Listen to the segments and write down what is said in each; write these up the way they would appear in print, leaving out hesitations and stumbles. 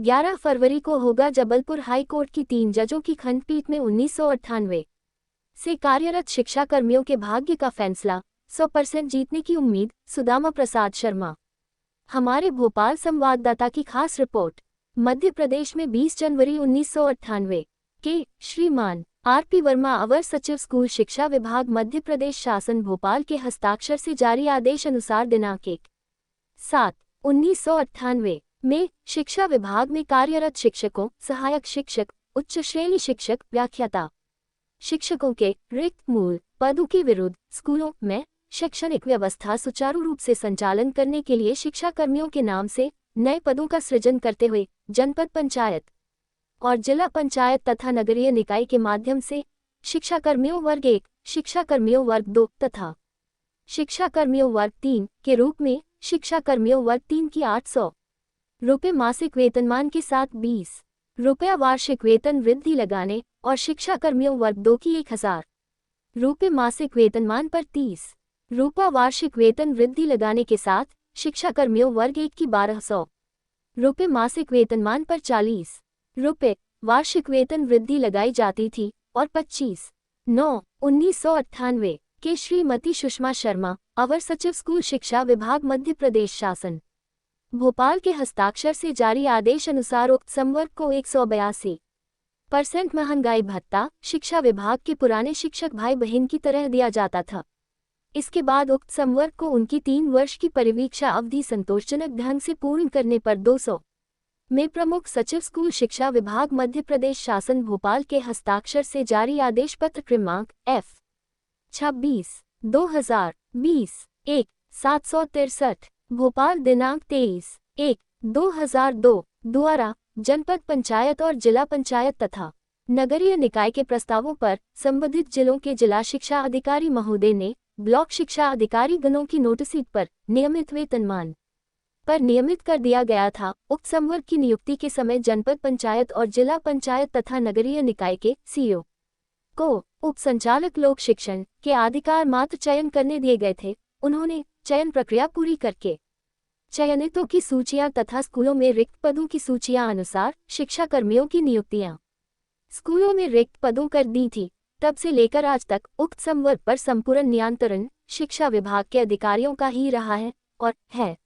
11 फरवरी को होगा Jabalpur high court की 3 जजों की खंडपीठ में 1998 से कार्यरत शिक्षा कर्मियों के भाग्य का फैसला, 100% जीतने की उम्मीद। सुदामा प्रसाद शर्मा, हमारे भोपाल संवाददाता की खास रिपोर्ट। मध्य प्रदेश में 20 जनवरी 1998 के श्रीमान आर.पी. वर्मा अवर सचिव स्कूल शिक्षा विभाग मध्य प्रदेश शासन भोपाल के हस्ताक्षर से जारी आदेश अनुसार दिनांक 1/7/1998 में शिक्षा विभाग में कार्यरत शिक्षकों, सहायक शिक्षक, उच्च श्रेणी शिक्षक, व्याख्याता शिक्षकों के रिक्त मूल पदों के विरुद्ध स्कूलों में शैक्षणिक व्यवस्था सुचारू रूप से संचालन करने के लिए शिक्षा कर्मियों के नाम से नए पदों का सृजन करते हुए जनपद पंचायत और जिला पंचायत तथा नगरीय निकाय के माध्यम से शिक्षा कर्मियों वर्ग 1, शिक्षा कर्मियों वर्ग 2 तथा शिक्षा कर्मियों वर्ग 3 के रूप में शिक्षा कर्मियों वर्ग 3 की 800 रुपये मासिक वेतनमान के साथ 20 रुपया वार्षिक वेतन वृद्धि लगाने और शिक्षा कर्मियों वर्ग 2 की 1000 रुपये मासिक वेतनमान पर 30 रुपया वार्षिक वेतन वृद्धि लगाने के साथ शिक्षा कर्मियों वर्ग 1 की 1200 रुपये मासिक वेतनमान पर 40 रुपये वार्षिक वेतन वृद्धि लगाई जाती थी और 25/9/1998 के श्रीमती सुषमा शर्मा अवर सचिव स्कूल शिक्षा विभाग मध्य प्रदेश शासन भोपाल के हस्ताक्षर से जारी आदेश अनुसार उक्त संवर्ग को 182% महंगाई भत्ता शिक्षा विभाग के पुराने शिक्षक भाई बहन की तरह दिया जाता था। इसके बाद उक्त संवर्ग को उनकी 3 वर्ष की परिवीक्षा अवधि संतोषजनक ढंग से पूर्ण करने पर 200 में प्रमुख सचिव स्कूल शिक्षा विभाग मध्य प्रदेश शासन भोपाल के हस्ताक्षर से जारी आदेश पत्र क्रमांक F26/2020 1/763 भोपाल दिनांक 23/1/2002 द्वारा जनपद पंचायत और जिला पंचायत तथा नगरीय निकाय के प्रस्तावों पर संबंधित जिलों के जिला शिक्षा अधिकारी महोदय ने ब्लॉक शिक्षा अधिकारी गणों की नोटिस पर नियमित वेतनमान पर नियमित कर दिया गया था। उक्त संवर्ग की नियुक्ति के समय जनपद पंचायत और जिला पंचायत तथा नगरीय निकाय के सीईओ को उप संचालक लोक शिक्षण के अधिकार मात्र चयन करने दिए गए थे। उन्होंने चयन प्रक्रिया पूरी करके चयनितों की सूचियां तथा स्कूलों में रिक्त पदों की सूचियां अनुसार शिक्षा कर्मियों की नियुक्तियां स्कूलों में रिक्त पदों कर दी थी। तब से लेकर आज तक उक्त संवर्ग पर संपूर्ण नियंत्रण शिक्षा विभाग के अधिकारियों का ही रहा है और है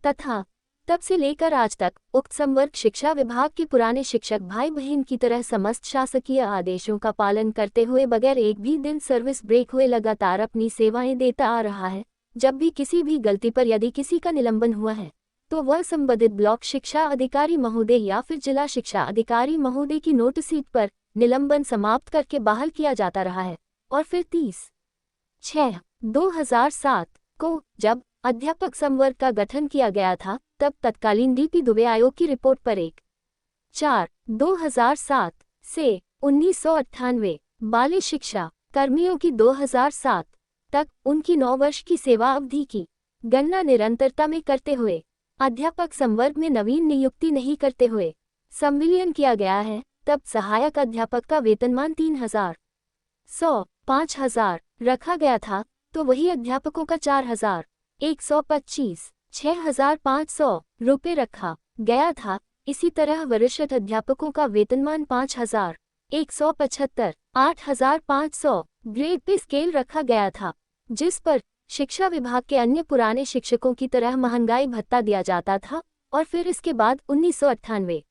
तथा तब से लेकर आज तक उक्त संवर्ग शिक्षा विभाग के पुराने शिक्षक भाई बहन की तरह समस्त शासकीय आदेशों का पालन करते हुए बगैर एक भी दिन सर्विस ब्रेक हुए लगातार अपनी सेवाएं देता आ रहा है। जब भी किसी भी गलती पर यदि किसी का निलंबन हुआ है तो वह संबंधित ब्लॉक शिक्षा अधिकारी महोदय या फिर जिला शिक्षा अधिकारी महोदय की नोटिस पर निलंबन समाप्त करके बहाल किया जाता रहा है। और फिर 30/6/2007 को जब अध्यापक संवर्ग का गठन किया गया था तब तत्कालीन डीपी दुबे आयोग की रिपोर्ट पर 1/4/2007 से 1998 बाल शिक्षा कर्मियों की 2007 तक उनकी 9 वर्ष की सेवा अवधि की गणना निरंतरता में करते हुए अध्यापक संवर्ग में नवीन नियुक्ति नहीं करते हुए संविलियन किया गया है। तब सहायक अध्यापक का वेतनमान 3,100 5,000 रखा गया था तो वही अध्यापकों का 4,125 6,500 रुपये रखा गया था। इसी तरह वरिष्ठ अध्यापकों का वेतनमान 5,175 8,500 ग्रेड पे स्केल रखा गया था, जिस पर शिक्षा विभाग के अन्य पुराने शिक्षकों की तरह महंगाई भत्ता दिया जाता था। और फिर इसके बाद 1998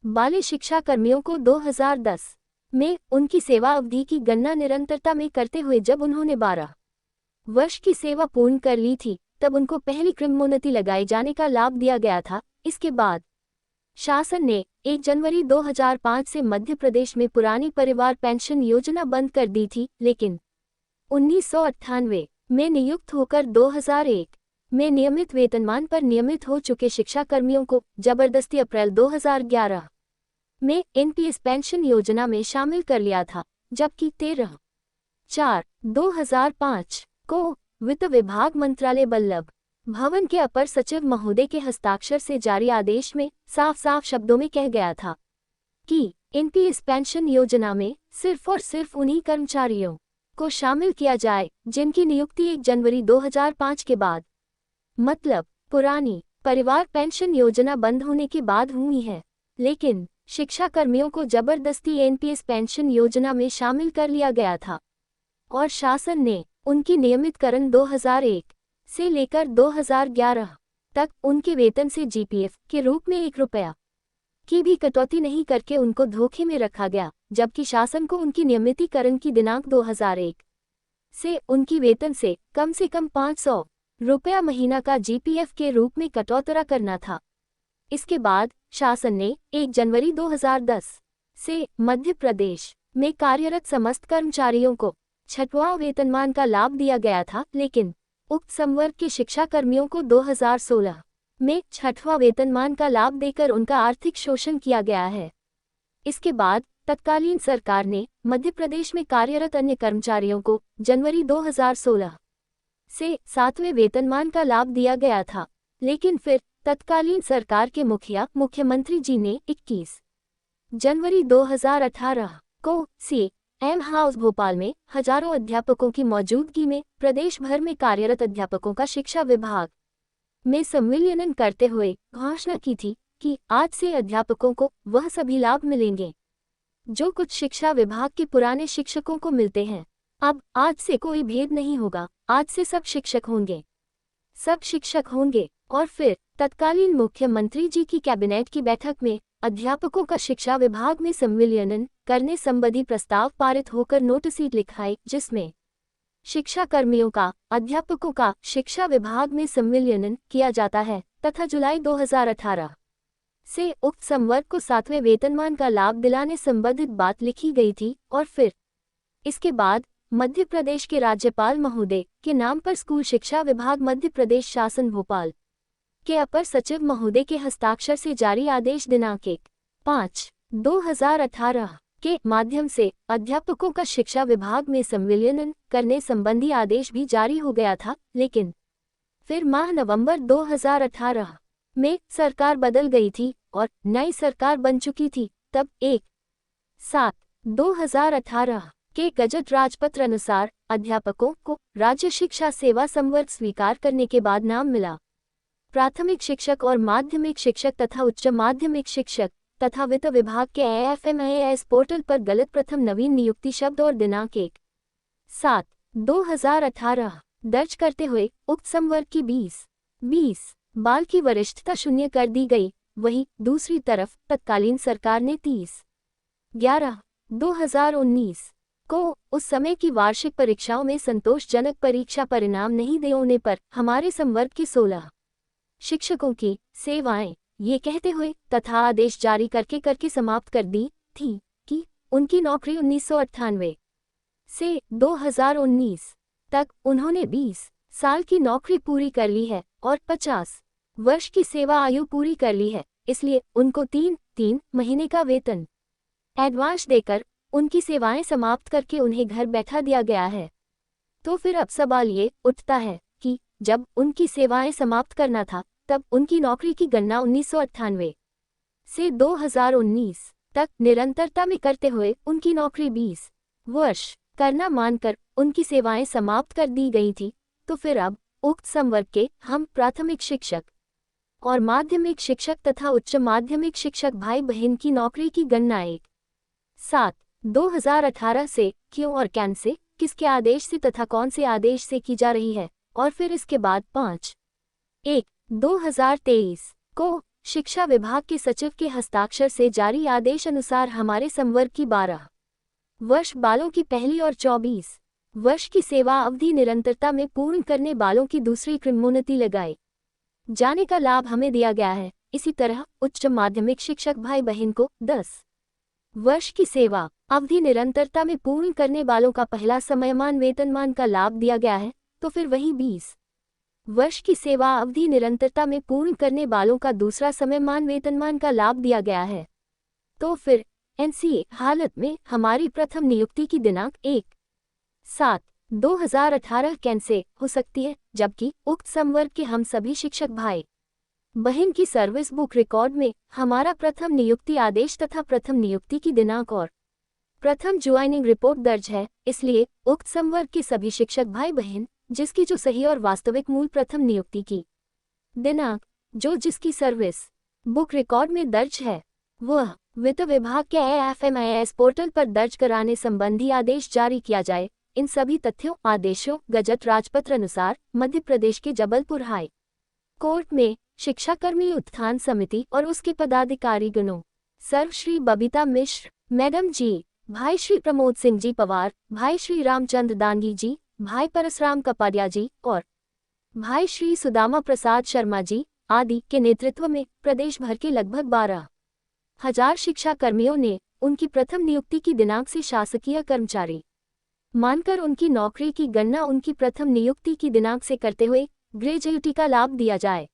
बाल शिक्षा कर्मियों को 2010 में उनकी सेवा अवधि की गणना निरंतरता में करते हुए जब उन्होंने 12 वर्ष की सेवा पूर्ण कर ली थी तब उनको पहली क्रमोन्नति लगाए जाने का लाभ दिया गया था। इसके बाद शासन ने 1 जनवरी 2005 से मध्य प्रदेश में पुरानी परिवार पेंशन योजना बंद कर दी थी, लेकिन 1998 में नियुक्त होकर 2001 में नियमित वेतनमान पर नियमित हो चुके शिक्षा कर्मियों को जबरदस्ती अप्रैल 2011 में एनपीएस पेंशन योजना में शामिल कर लिया था, जबकि 13/4/2005 को वित्त विभाग मंत्रालय बल्लभ भवन के अपर सचिव महोदय के हस्ताक्षर से जारी आदेश में साफ साफ शब्दों में कह गया था कि एनपीएस पेंशन योजना में सिर्फ और सिर्फ उन्हीं कर्मचारियों को शामिल किया जाए जिनकी नियुक्ति 1 जनवरी 2005 के बाद, मतलब पुरानी परिवार पेंशन योजना बंद होने के बाद हुई है। लेकिन शिक्षा कर्मियों को जबरदस्ती एनपीएस पेंशन योजना में शामिल कर लिया गया था और शासन ने उनकी नियमितकरण 2001 से लेकर 2011 तक उनके वेतन से जीपीएफ के रूप में 1 रुपया की भी कटौती नहीं करके उनको धोखे में रखा गया, जबकि शासन को उनकी नियमितीकरण की दिनांक 2001 से उनकी वेतन से कम 500 रुपया महीना का जीपीएफ के रूप में कटौतरा करना था। इसके बाद शासन ने 1 जनवरी 2010 से मध्य प्रदेश में कार्यरत समस्त कर्मचारियों को 6वां वेतनमान का लाभ दिया गया था, लेकिन उक्त संवर्ग के शिक्षा कर्मियों को 2016 में 6वां वेतनमान का लाभ देकर उनका आर्थिक शोषण किया गया है। इसके बाद तत्कालीन सरकार ने मध्य प्रदेश में कार्यरत अन्य कर्मचारियों को जनवरी 2016 से 7वें वेतनमान का लाभ दिया गया था, लेकिन फिर तत्कालीन सरकार के मुख्यमंत्री जी ने 21 जनवरी 2018 को सीएम हाउस भोपाल में हजारों अध्यापकों की मौजूदगी में प्रदेश भर में कार्यरत अध्यापकों का शिक्षा विभाग में संविलियन करते हुए घोषणा की थी कि आज से अध्यापकों को वह सभी लाभ मिलेंगे जो कुछ शिक्षा विभाग के पुराने शिक्षकों को मिलते हैं। अब आज से कोई भेद नहीं होगा, आज से सब शिक्षक होंगे। और फिर तत्कालीन मुख्यमंत्री जी की कैबिनेट की बैठक में अध्यापकों का शिक्षा विभाग में संविलियन करने संबंधी प्रस्ताव पारित होकर नोटिस लिखाई, जिसमें शिक्षा कर्मियों का अध्यापकों का शिक्षा विभाग में संविलियन किया जाता है तथा जुलाई 2018 से उक्त संवर्ग को 7वें वेतनमान का लाभ दिलाने संबंधित बात लिखी गई थी। और फिर इसके बाद मध्य प्रदेश के राज्यपाल महोदय के नाम पर स्कूल शिक्षा विभाग मध्य प्रदेश शासन भोपाल के अपर सचिव महोदय के हस्ताक्षर से जारी आदेश दिनांक 1/5/2018 के माध्यम से अध्यापकों का शिक्षा विभाग में संविलियन करने संबंधी आदेश भी जारी हो गया था, लेकिन फिर माह नवंबर 2018 में सरकार बदल गई थी और नई सरकार बन चुकी थी। तब 1/7/2018 के गजट राजपत्र अनुसार अध्यापकों को राज्य शिक्षा सेवा संवर्ग स्वीकार करने के बाद नाम मिला प्राथमिक शिक्षक और माध्यमिक शिक्षक तथा उच्च माध्यमिक शिक्षक तथा वित्त विभाग के AFMAS पोर्टल पर गलत प्रथम नवीन नियुक्ति शब्द और दिनांक 1/7/2018 दर्ज करते हुए उक्त संवर्ग की 20 बाल की वरिष्ठता शून्य कर दी गई। वहीं दूसरी तरफ तत्कालीन सरकार ने 30/11/2019 को उस समय की वार्षिक परीक्षाओं में संतोषजनक परीक्षा परिणाम नहीं देने होने पर हमारे संवर्ग के 16 शिक्षकों की सेवाएं ये कहते हुए तथा आदेश जारी करके समाप्त कर दी थी कि उनकी नौकरी 1998 से 2019 तक उन्होंने 20 साल की नौकरी पूरी कर ली है और 50 वर्ष की सेवा आयु पूरी कर ली है, इसलिए उनको 3 महीने का वेतन एडवांस देकर उनकी सेवाएं समाप्त करके उन्हें घर बैठा दिया गया है। तो फिर अब सवाल ये उठता है कि जब उनकी सेवाएं समाप्त करना था तब उनकी नौकरी की गणना 1998 से 2019 तक निरंतरता में करते हुए उनकी नौकरी 20 वर्ष करना मानकर उनकी सेवाएं समाप्त कर दी गई थी। तो फिर अब उक्त संवर्ग के हम प्राथमिक शिक्षक और माध्यमिक शिक्षक तथा उच्च माध्यमिक शिक्षक भाई बहन की नौकरी की गणना 1/7/2018 से क्यों और कैन से किसके आदेश से तथा कौन से आदेश से की जा रही है, और फिर इसके बाद 5/1/2023 को शिक्षा विभाग के सचिव के हस्ताक्षर से जारी आदेश अनुसार हमारे संवर्ग की 12 वर्ष बालों की पहली और 24 वर्ष की सेवा अवधि निरंतरता में पूर्ण करने वालों की दूसरी क्रमोन्नति लगाए जाने का लाभ हमें दिया गया है। इसी तरह उच्च माध्यमिक शिक्षक भाई बहन को 10 वर्ष की सेवा अवधि निरंतरता में पूर्ण करने वालों का पहला समयमान वेतनमान का लाभ दिया गया है। तो फिर वही 20 वर्ष की सेवा अवधि निरंतरता में पूर्ण करने वालों का दूसरा समयमान वेतनमान का लाभ दिया गया है। तो फिर एनसीए हालत में हमारी प्रथम नियुक्ति की दिनांक 1/7/2018 कैसे हो सकती है, जबकि उक्त संवर्ग के हम सभी शिक्षक भाई बहन की सर्विस बुक रिकॉर्ड में हमारा प्रथम नियुक्ति आदेश तथा प्रथम नियुक्ति की दिनांक और प्रथम ज्वाइनिंग रिपोर्ट दर्ज है। इसलिए उक्त संवर्ग के सभी शिक्षक भाई बहन जिसकी जो सही और वास्तविक मूल प्रथम नियुक्ति की दिनांक जो जिसकी सर्विस बुक रिकॉर्ड में दर्ज है वह वित्त विभाग के AFMIS पोर्टल पर दर्ज कराने संबंधी आदेश जारी किया जाए। इन सभी तथ्यों, आदेशों, गजट राजपत्र अनुसार मध्य प्रदेश के जबलपुर हाई कोर्ट में शिक्षाकर्मी उत्थान समिति और उसके पदाधिकारी गणों सर्व श्री बबीता मिश्र मैडम जी, भाई श्री प्रमोद सिंह जी पवार, भाई श्री रामचंद्र दांगी जी, भाई परसराम कपाडिया जी और भाई श्री सुदामा प्रसाद शर्मा जी आदि के नेतृत्व में प्रदेश भर के लगभग 12,000 शिक्षा कर्मियों ने उनकी प्रथम नियुक्ति की दिनांक से शासकीय कर्मचारी मानकर उनकी नौकरी की गणना उनकी प्रथम नियुक्ति की दिनांक से करते हुए ग्रेजुएटी का लाभ दिया जाए,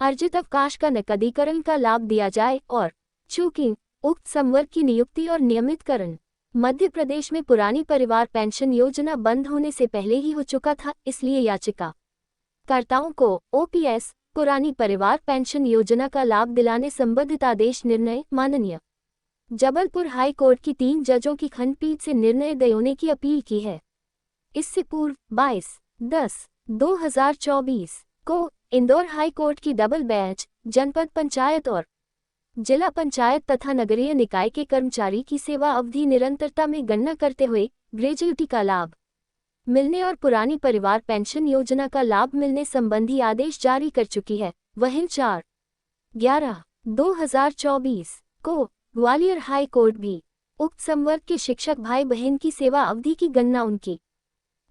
अर्जित अवकाश का नकदीकरण का लाभ दिया जाए और चूंकि उक्त संवर्ग की नियुक्ति और नियमितकरण मध्य प्रदेश में पुरानी परिवार पेंशन योजना बंद होने से पहले ही हो चुका था, इसलिए याचिका कर्ताओं को OPS पुरानी परिवार पेंशन योजना का लाभ दिलाने संबंधित आदेश निर्णय माननीय जबलपुर हाई कोर्ट की 3 जजों की खंडपीठ से निर्णय देने की अपील की है। इससे पूर्व 22/10/2024 को इंदौर हाई कोर्ट की डबल बेंच जनपद पंचायत और जिला पंचायत तथा नगरीय निकाय के कर्मचारी की सेवा अवधि निरंतरता में गणना करते हुए ग्रेजुएटी का लाभ मिलने और पुरानी परिवार पेंशन योजना का लाभ मिलने संबंधी आदेश जारी कर चुकी है। वहीं 4/11/2024 को ग्वालियर हाई कोर्ट भी उक्त संवर्ग के शिक्षक भाई बहन की सेवा अवधि की गणना उनकी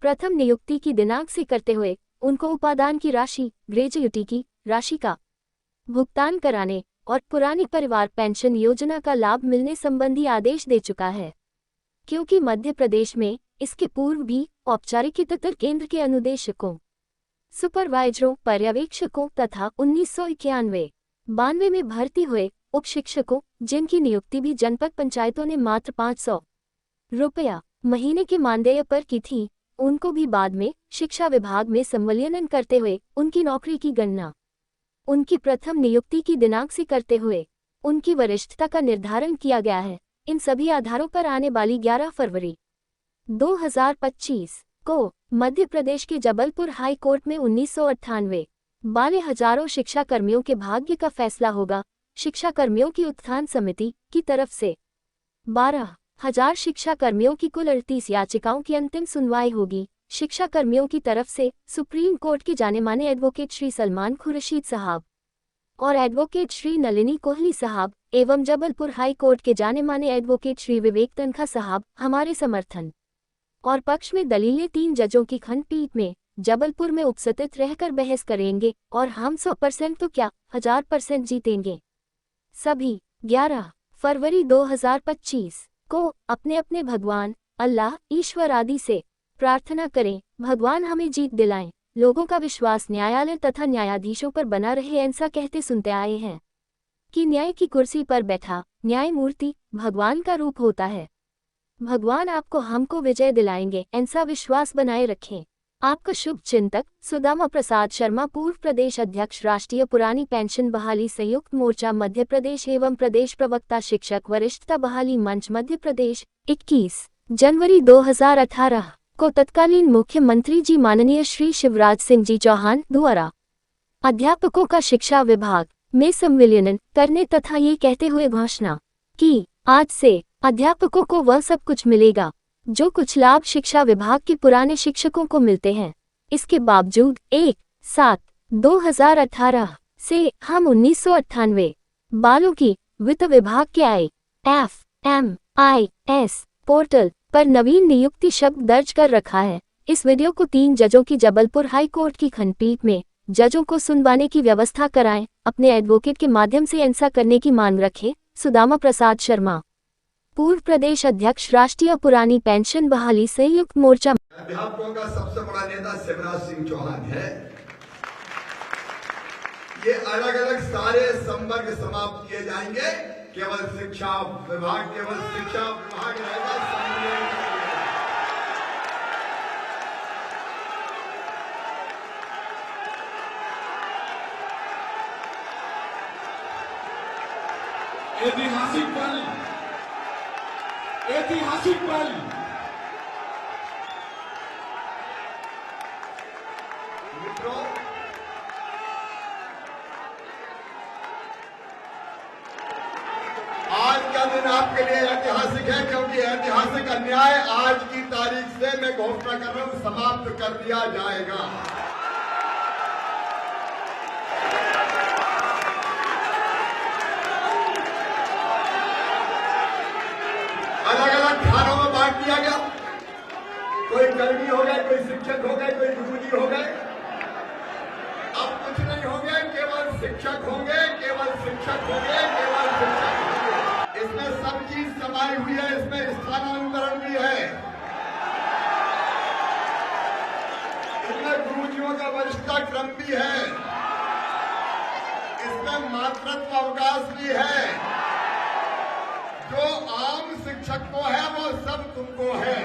प्रथम नियुक्ति की दिनांक से करते हुए उनको उपादान की राशि ग्रेजुएटी की राशि का भुगतान कराने और पुरानी परिवार पेंशन योजना का लाभ मिलने संबंधी आदेश दे चुका है। क्योंकि मध्य प्रदेश में इसके पूर्व भी औपचारिकतर केंद्र के अनुदेशकों, सुपरवाइजरों, पर्यवेक्षकों तथा 1991-92 में भर्ती हुए उप शिक्षकों जिनकी नियुक्ति भी जनपद पंचायतों ने मात्र 500 रुपया महीने के मानदेय पर की थी, उनको भी बाद में शिक्षा विभाग में संविलियन करते हुए उनकी नौकरी की गणना उनकी प्रथम नियुक्ति की दिनांक से करते हुए उनकी वरिष्ठता का निर्धारण किया गया है। इन सभी आधारों पर आने वाली 11 फरवरी 2025 को मध्य प्रदेश के जबलपुर हाई कोर्ट में 1998 वाले हजारों शिक्षा कर्मियों के भाग्य का फैसला होगा। शिक्षा कर्मियों की उत्थान समिति की तरफ से 12,000 शिक्षा कर्मियों की कुल 38 याचिकाओं की अंतिम सुनवाई होगी। शिक्षा कर्मियों की तरफ से सुप्रीम कोर्ट के जाने माने एडवोकेट श्री सलमान खुर्शीद साहब और एडवोकेट श्री नलिनी कोहली साहब एवं जबलपुर हाई कोर्ट के जाने माने एडवोकेट श्री विवेक तनखा साहब हमारे समर्थन और पक्ष में दलीलें 3 जजों की खंडपीठ में जबलपुर में उपस्थित रहकर बहस करेंगे और हम 100% तो क्या 1000% जीतेंगे। सभी 11 फरवरी 2025 को अपने अपने भगवान अल्लाह ईश्वर आदि से प्रार्थना करें, भगवान हमें जीत दिलाएं। लोगों का विश्वास न्यायालय तथा न्यायाधीशों पर बना रहे, ऐसा कहते सुनते आए हैं कि न्याय की कुर्सी पर बैठा न्यायमूर्ति भगवान का रूप होता है। भगवान आपको हमको विजय दिलाएंगे, ऐसा विश्वास बनाए रखें। आपका शुभ चिंतक सुदामा प्रसाद शर्मा, पूर्व प्रदेश अध्यक्ष, राष्ट्रीय पुरानी पेंशन बहाली संयुक्त मोर्चा मध्य प्रदेश एवं प्रदेश प्रवक्ता शिक्षक वरिष्ठता बहाली मंच मध्य प्रदेश। 21 जनवरी 2018 को तत्कालीन मुख्यमंत्री जी माननीय श्री शिवराज सिंह जी चौहान द्वारा अध्यापकों का शिक्षा विभाग में संविलियन करने तथा ये कहते हुए घोषणा कि आज से अध्यापकों को वह सब कुछ मिलेगा जो कुछ लाभ शिक्षा विभाग के पुराने शिक्षकों को मिलते हैं। इसके बावजूद 1/7/2018 से हम 1998 बालों की वित्त विभाग के AFMIS पोर्टल पर नवीन नियुक्ति शब्द दर्ज कर रखा है। इस वीडियो को 3 जजों की जबलपुर हाई कोर्ट की खंडपीठ में जजों को सुनवाने की व्यवस्था कराएं। अपने एडवोकेट के माध्यम से ऐसा करने की मांग रखें। सुदामा प्रसाद शर्मा, पूर्व प्रदेश अध्यक्ष, राष्ट्रीय पुरानी पेंशन बहाली संयुक्त मोर्चा। अध्यापकों का सबसे बड़ा नेता शिवराज सिंह चौहान है। ये अलग अलग सारे संवर्ग समाप्त किए जाएंगे, केवल शिक्षा विभाग रहेगा। ऐतिहासिक पल मित्रों, आपके लिए ऐतिहासिक है, क्योंकि ऐतिहासिक अन्याय आज की तारीख से मैं घोषणा कर रहा हूं समाप्त कर दिया जाएगा। अलग अलग खानों में बांट दिया गया, कोई कर्मी हो गए, कोई शिक्षक हो गए, कोई गुरुजी हो गए। अब कुछ नहीं होंगे, केवल शिक्षक होंगे, केवल शिक्षक होंगे, केवल शिक्षक होंगे। इसमें सब चीज समाई हुई है, इसमें स्थानांतरण भी है, इसमें गुरुजियों का वरिष्ठता क्रम भी है, इसमें मातृत्व अवकाश भी है। जो आम शिक्षक को है वो सब तुमको है।